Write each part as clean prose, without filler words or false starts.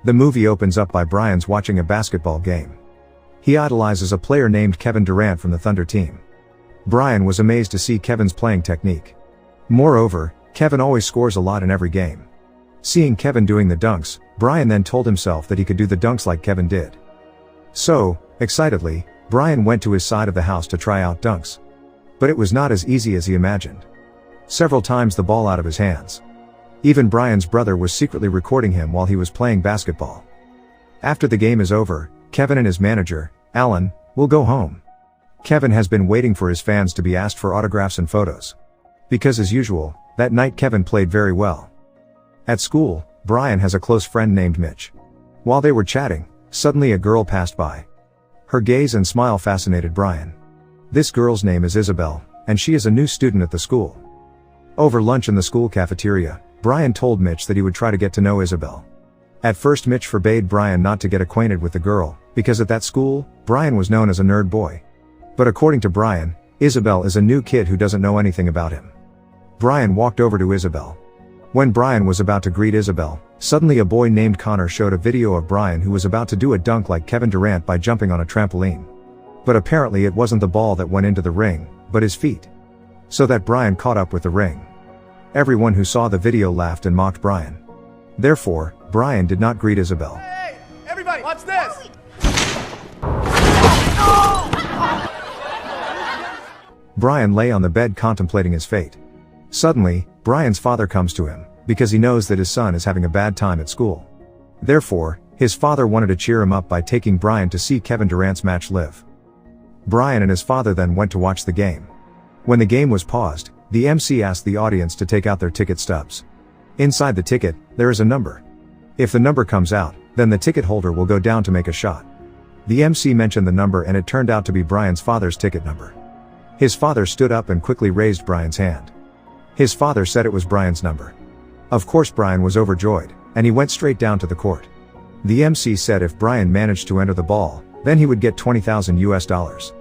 The movie opens up by Brian's watching a basketball game. He idolizes a player named Kevin Durant from the Thunder team. Brian was amazed to see Kevin's playing technique. Moreover, Kevin always scores a lot in every game. Seeing Kevin doing the dunks, Brian then told himself that he could do the dunks like Kevin did. So, excitedly, Brian went to his side of the house to try out dunks. But it was not as easy as he imagined. Several times the ball out of his hands. Even Brian's brother was secretly recording him while he was playing basketball. After the game is over, Kevin and his manager, Alan, will go home. Kevin has been waiting for his fans to be asked for autographs and photos. Because as usual, that night Kevin played very well. At school, Brian has a close friend named Mitch. While they were chatting, suddenly a girl passed by. Her gaze and smile fascinated Brian. This girl's name is Isabel, and she is a new student at the school. Over lunch in the school cafeteria, Brian told Mitch that he would try to get to know Isabel. At first Mitch forbade Brian not to get acquainted with the girl, because at that school, Brian was known as a nerd boy. But according to Brian, Isabel is a new kid who doesn't know anything about him. Brian walked over to Isabel. When Brian was about to greet Isabel, suddenly a boy named Connor showed a video of Brian who was about to do a dunk like Kevin Durant by jumping on a trampoline. But apparently it wasn't the ball that went into the ring, but his feet. So that Brian caught up with the ring. Everyone who saw the video laughed and mocked Brian. Therefore, Brian did not greet Isabel. Hey, everybody, watch this! Brian lay on the bed contemplating his fate. Suddenly, Brian's father comes to him, because he knows that his son is having a bad time at school. Therefore, his father wanted to cheer him up by taking Brian to see Kevin Durant's match live. Brian and his father then went to watch the game. When the game was paused, the MC asked the audience to take out their ticket stubs. Inside the ticket, there is a number. If the number comes out, then the ticket holder will go down to make a shot. The MC mentioned the number and it turned out to be Brian's father's ticket number. His father stood up and quickly raised Brian's hand. His father said it was Brian's number. Of course Brian was overjoyed, and he went straight down to the court. The MC said if Brian managed to enter the ball, then he would get $20,000.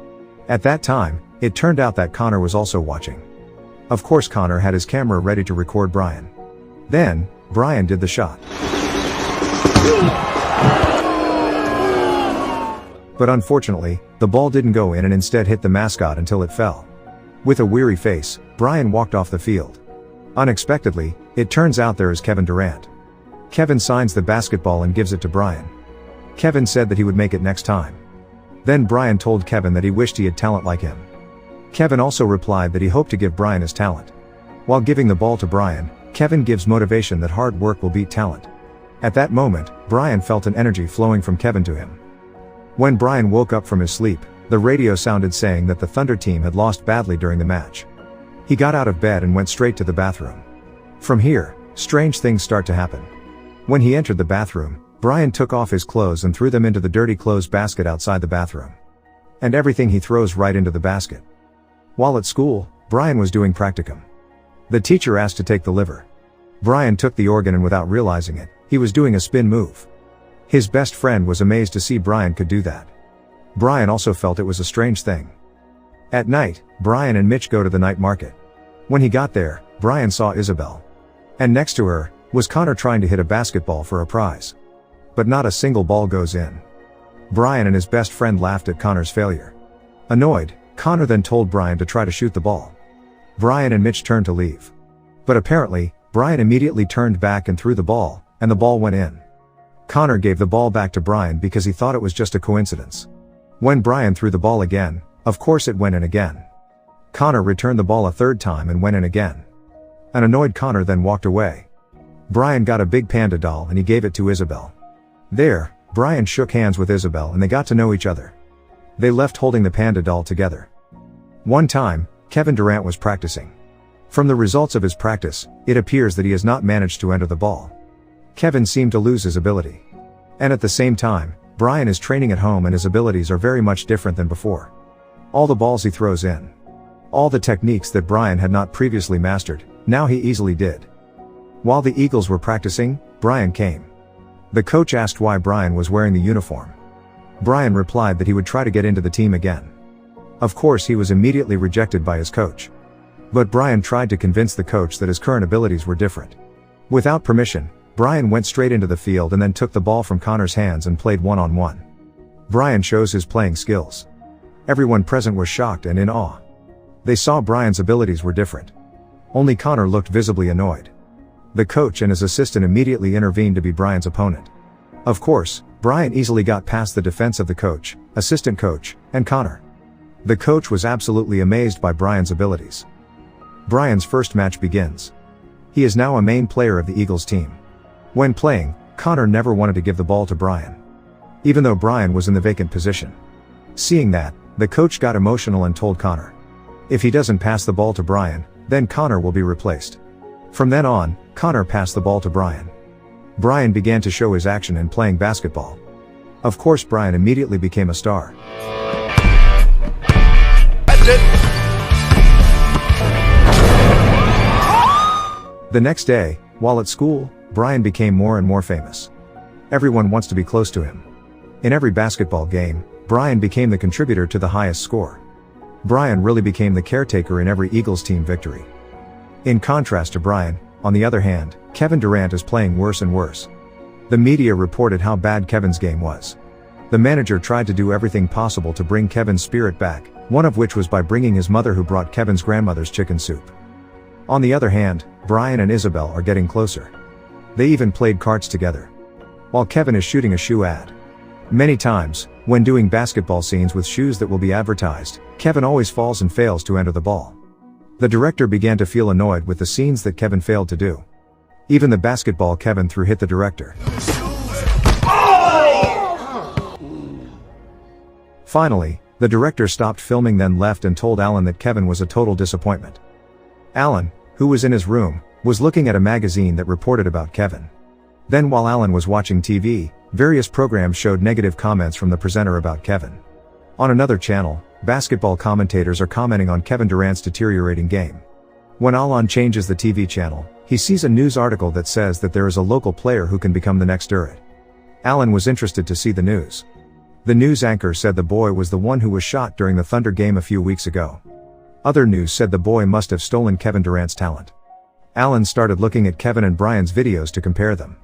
At that time, it turned out that Connor was also watching. Of course Connor had his camera ready to record Brian. Then, Brian did the shot. But unfortunately, the ball didn't go in and instead hit the mascot until it fell. With a weary face, Brian walked off the field. Unexpectedly, it turns out there is Kevin Durant. Kevin signs the basketball and gives it to Brian. Kevin said that he would make it next time. Then Brian told Kevin that he wished he had talent like him. Kevin also replied that he hoped to give Brian his talent. While giving the ball to Brian, Kevin gives motivation that hard work will beat talent. At that moment, Brian felt an energy flowing from Kevin to him. When Brian woke up from his sleep, the radio sounded saying that the Thunder team had lost badly during the match. He got out of bed and went straight to the bathroom. From here, strange things start to happen. When he entered the bathroom, Brian took off his clothes and threw them into the dirty clothes basket outside the bathroom. And everything he throws right into the basket. While at school, Brian was doing practicum. The teacher asked to take the liver. Brian took the organ and without realizing it, he was doing a spin move. His best friend was amazed to see Brian could do that. Brian also felt it was a strange thing. At night, Brian and Mitch go to the night market. When he got there, Brian saw Isabel. And next to her, was Connor trying to hit a basketball for a prize. But not a single ball goes in. Brian and his best friend laughed at Connor's failure. Annoyed, Connor then told Brian to try to shoot the ball. Brian and Mitch turned to leave. But apparently, Brian immediately turned back and threw the ball, and the ball went in. Connor gave the ball back to Brian because he thought it was just a coincidence. When Brian threw the ball again, of course it went in again. Connor returned the ball a third time and went in again. An annoyed Connor then walked away. Brian got a big panda doll and he gave it to Isabel. There, Brian shook hands with Isabel and they got to know each other. They left holding the panda doll together. One time, Kevin Durant was practicing. From the results of his practice, it appears that he has not managed to enter the ball. Kevin seemed to lose his ability. And at the same time, Brian is training at home and his abilities are very much different than before. All the balls he throws in. All the techniques that Brian had not previously mastered, now he easily did. While the Eagles were practicing, Brian came. The coach asked why Brian was wearing the uniform. Brian replied that he would try to get into the team again. Of course he was immediately rejected by his coach. But Brian tried to convince the coach that his current abilities were different. Without permission, Brian went straight into the field and then took the ball from Connor's hands and played one-on-one. Brian shows his playing skills. Everyone present was shocked and in awe. They saw Brian's abilities were different. Only Connor looked visibly annoyed. The coach and his assistant immediately intervened to be Brian's opponent. Of course, Brian easily got past the defense of the coach, assistant coach, and Connor. The coach was absolutely amazed by Brian's abilities. Brian's first match begins. He is now a main player of the Eagles team. When playing, Connor never wanted to give the ball to Brian, even though Brian was in the vacant position. Seeing that, the coach got emotional and told Connor, if he doesn't pass the ball to Brian, then Connor will be replaced. From then on, Connor passed the ball to Brian. Brian began to show his action in playing basketball. Of course, Brian immediately became a star. That's it. The next day, while at school, Brian became more and more famous. Everyone wants to be close to him. In every basketball game, Brian became the contributor to the highest score. Brian really became the caretaker in every Eagles team victory. In contrast to Brian, on the other hand, Kevin Durant is playing worse and worse. The media reported how bad Kevin's game was. The manager tried to do everything possible to bring Kevin's spirit back, one of which was by bringing his mother, who brought Kevin's grandmother's chicken soup. On the other hand, Brian and Isabel are getting closer. They even played cards together. While Kevin is shooting a shoe ad. Many times, when doing basketball scenes with shoes that will be advertised, Kevin always falls and fails to enter the ball. The director began to feel annoyed with the scenes that Kevin failed to do. Even the basketball Kevin threw hit the director. Finally, the director stopped filming, then left and told Alan that Kevin was a total disappointment. Alan, who was in his room, was looking at a magazine that reported about Kevin. Then while Alan was watching TV, various programs showed negative comments from the presenter about Kevin. On another channel, basketball commentators are commenting on Kevin Durant's deteriorating game. When Alan changes the TV channel, he sees a news article that says that there is a local player who can become the next Durant. Alan was interested to see the news. The news anchor said the boy was the one who was shot during the Thunder game a few weeks ago. Other news said the boy must have stolen Kevin Durant's talent. Alan started looking at Kevin and Brian's videos to compare them.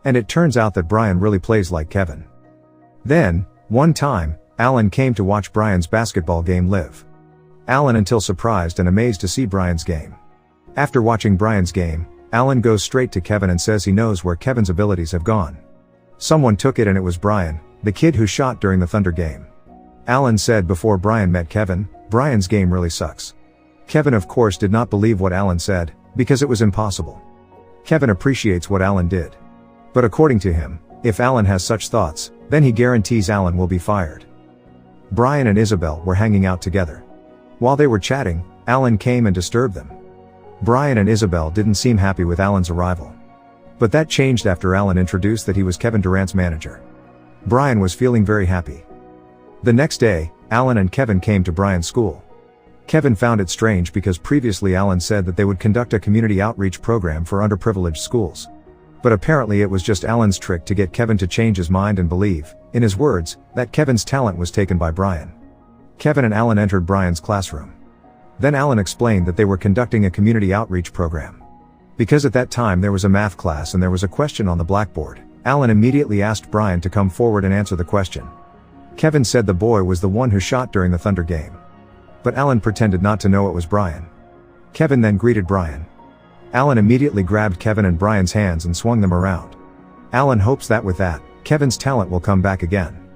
And it turns out that Brian really plays like Kevin. Then, one time, Alan came to watch Brian's basketball game live. Alan until surprised and amazed to see Brian's game. After watching Brian's game, Alan goes straight to Kevin and says he knows where Kevin's abilities have gone. Someone took it and it was Brian, the kid who shot during the Thunder game. Alan said before Brian met Kevin, Brian's game really sucks. Kevin of course did not believe what Alan said, because it was impossible. Kevin appreciates what Alan did. But according to him, if Alan has such thoughts, then he guarantees Alan will be fired. Brian and Isabel were hanging out together. While they were chatting, Alan came and disturbed them. Brian and Isabel didn't seem happy with Alan's arrival. But that changed after Alan introduced that he was Kevin Durant's manager. Brian was feeling very happy. The next day, Alan and Kevin came to Brian's school. Kevin found it strange because previously Alan said that they would conduct a community outreach program for underprivileged schools. But apparently it was just Alan's trick to get Kevin to change his mind and believe, in his words, that Kevin's talent was taken by Brian. Kevin and Alan entered Brian's classroom. Then Alan explained that they were conducting a community outreach program. Because at that time there was a math class and there was a question on the blackboard, Alan immediately asked Brian to come forward and answer the question. Kevin said the boy was the one who shot during the Thunder game. But Alan pretended not to know it was Brian. Kevin then greeted Brian. Alan immediately grabbed Kevin and Brian's hands and swung them around. Alan hopes that with that, Kevin's talent will come back again.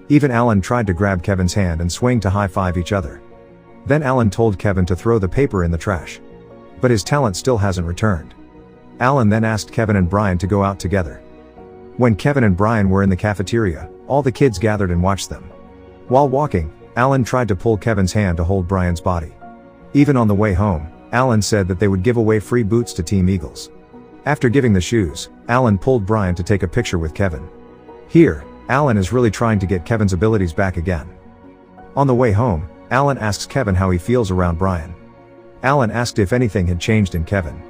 Even Alan tried to grab Kevin's hand and swing to high-five each other. Then Alan told Kevin to throw the paper in the trash. But his talent still hasn't returned. Alan then asked Kevin and Brian to go out together. When Kevin and Brian were in the cafeteria, all the kids gathered and watched them. While walking, Alan tried to pull Kevin's hand to hold Brian's body. Even on the way home, Alan said that they would give away free boots to Team Eagles. After giving the shoes, Alan pulled Brian to take a picture with Kevin. Here, Alan is really trying to get Kevin's abilities back again. On the way home, Alan asks Kevin how he feels around Brian. Alan asked if anything had changed in Kevin.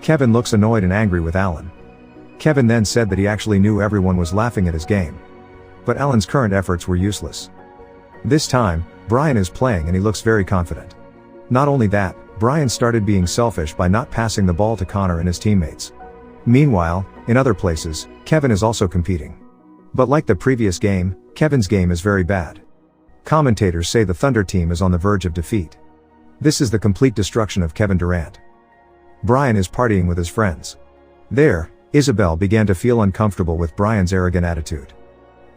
Kevin looks annoyed and angry with Alan. Kevin then said that he actually knew everyone was laughing at his game. But Alan's current efforts were useless. This time, Brian is playing and he looks very confident. Not only that, Brian started being selfish by not passing the ball to Connor and his teammates. Meanwhile, in other places, Kevin is also competing. But like the previous game, Kevin's game is very bad. Commentators say the Thunder team is on the verge of defeat. This is the complete destruction of Kevin Durant. Brian is partying with his friends. There, Isabel began to feel uncomfortable with Brian's arrogant attitude.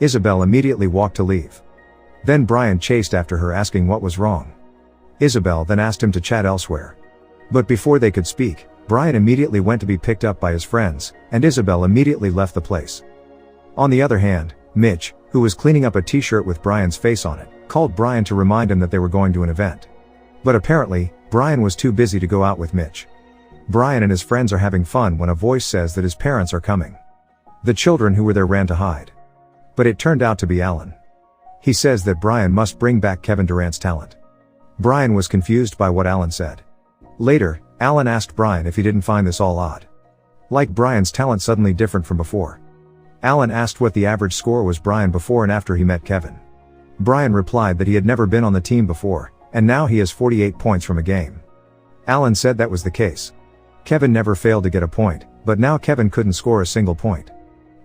Isabel immediately walked to leave. Then Brian chased after her asking what was wrong. Isabel then asked him to chat elsewhere. But before they could speak, Brian immediately went to be picked up by his friends, and Isabel immediately left the place. On the other hand, Mitch, who was cleaning up a t-shirt with Brian's face on it, called Brian to remind him that they were going to an event. But apparently, Brian was too busy to go out with Mitch. Brian and his friends are having fun when a voice says that his parents are coming. The children who were there ran to hide. But it turned out to be Alan. He says that Brian must bring back Kevin Durant's talent. Brian was confused by what Alan said. Later, Alan asked Brian if he didn't find this all odd. Like Brian's talent suddenly different from before. Alan asked what the average score was Brian before and after he met Kevin. Brian replied that he had never been on the team before, and now he has 48 points from a game. Alan said that was the case. Kevin never failed to get a point, but now Kevin couldn't score a single point.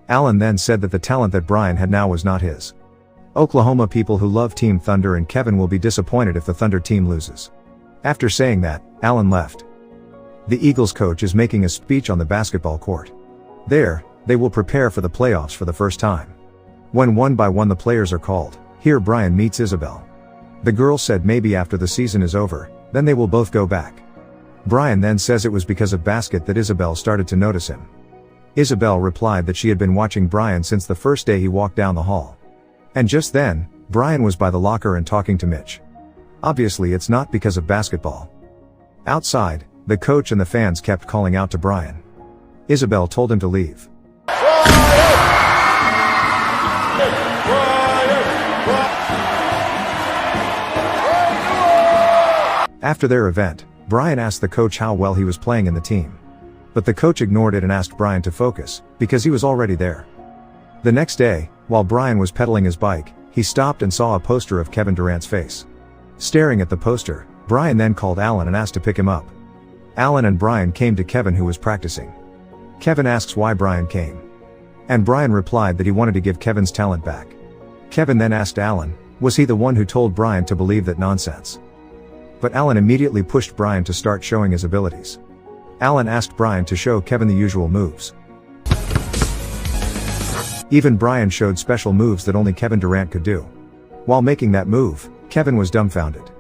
Alan then said that the talent that Brian had now was not his. Oklahoma people who love Team Thunder and Kevin will be disappointed if the Thunder team loses. After saying that, Alan left. The Eagles coach is making a speech on the basketball court. There, they will prepare for the playoffs for the first time. When one by one the players are called, here Brian meets Isabel. The girl said maybe after the season is over, then they will both go back. Brian then says it was because of basket that Isabel started to notice him. Isabel replied that she had been watching Brian since the first day he walked down the hall. And just then, Brian was by the locker and talking to Mitch. Obviously it's not because of basketball. Outside, the coach and the fans kept calling out to Brian. Isabel told him to leave. After their event, Brian asked the coach how well he was playing in the team. But the coach ignored it and asked Brian to focus, because he was already there. The next day, while Brian was pedaling his bike, he stopped and saw a poster of Kevin Durant's face. Staring at the poster, Brian then called Alan and asked to pick him up. Alan and Brian came to Kevin who was practicing. Kevin asks why Brian came. And Brian replied that he wanted to give Kevin's talent back. Kevin then asked Alan, was he the one who told Brian to believe that nonsense? But Alan immediately pushed Brian to start showing his abilities. Alan asked Brian to show Kevin the usual moves. Even Brian showed special moves that only Kevin Durant could do. While making that move, Kevin was dumbfounded.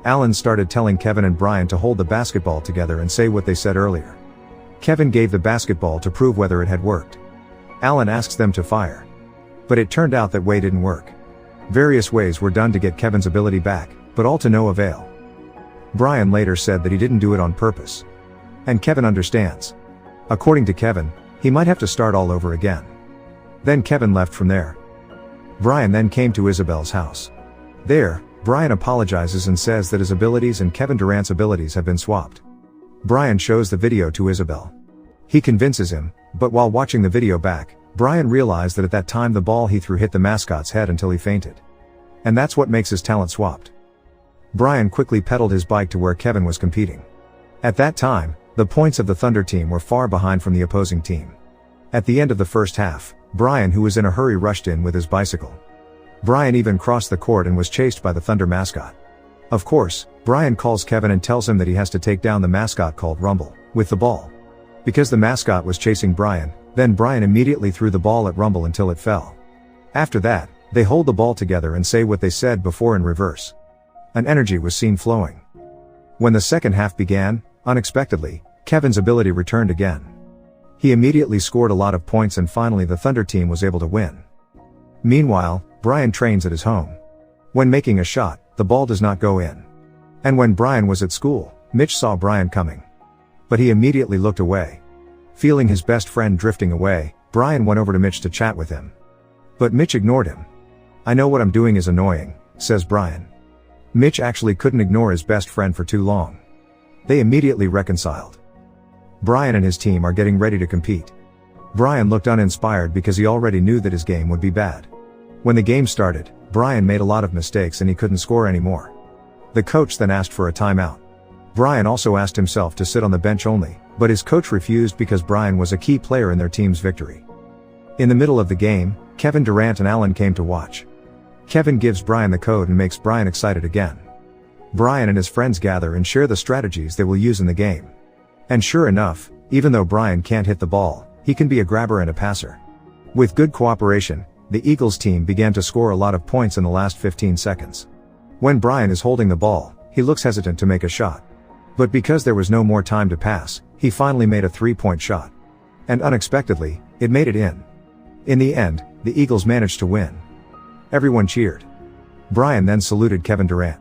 Alan started telling Kevin and Brian to hold the basketball together and say what they said earlier. Kevin gave the basketball to prove whether it had worked. Alan asks them to fire. But it turned out that way didn't work. Various ways were done to get Kevin's ability back, but all to no avail. Brian later said that he didn't do it on purpose. And Kevin understands. According to Kevin, he might have to start all over again. Then Kevin left from there. Brian then came to Isabel's house. There, Brian apologizes and says that his abilities and Kevin Durant's abilities have been swapped. Brian shows the video to Isabel. He convinces him, but while watching the video back, Brian realized that at that time the ball he threw hit the mascot's head until he fainted. And that's what makes his talent swapped. Brian quickly pedaled his bike to where Kevin was competing. At that time, the points of the Thunder team were far behind from the opposing team. At the end of the first half, Brian, who was in a hurry, rushed in with his bicycle. Brian even crossed the court and was chased by the Thunder mascot. Of course, Brian calls Kevin and tells him that he has to take down the mascot called Rumble with the ball. Because the mascot was chasing Brian, then Brian immediately threw the ball at Rumble until it fell. After that, they hold the ball together and say what they said before in reverse. An energy was seen flowing. When the second half began, unexpectedly, Kevin's ability returned again. He immediately scored a lot of points and finally the Thunder team was able to win. Meanwhile, Brian trains at his home. When making a shot, the ball does not go in. And when Brian was at school, Mitch saw Brian coming. But he immediately looked away. Feeling his best friend drifting away, Brian went over to Mitch to chat with him. But Mitch ignored him. "I know what I'm doing is annoying," says Brian. Mitch actually couldn't ignore his best friend for too long. They immediately reconciled. Brian and his team are getting ready to compete. Brian looked uninspired because he already knew that his game would be bad. When the game started, Brian made a lot of mistakes and he couldn't score anymore. The coach then asked for a timeout. Brian also asked himself to sit on the bench only, but his coach refused because Brian was a key player in their team's victory. In the middle of the game, Kevin Durant and Allen came to watch. Kevin gives Brian the code and makes Brian excited again. Brian and his friends gather and share the strategies they will use in the game. And sure enough, even though Brian can't hit the ball, he can be a grabber and a passer. With good cooperation, the Eagles team began to score a lot of points in the last 15 seconds. When Brian is holding the ball, he looks hesitant to make a shot. But because there was no more time to pass, he finally made a 3-point shot. And unexpectedly, it made it in. In the end, the Eagles managed to win. Everyone cheered. Brian then saluted Kevin Durant.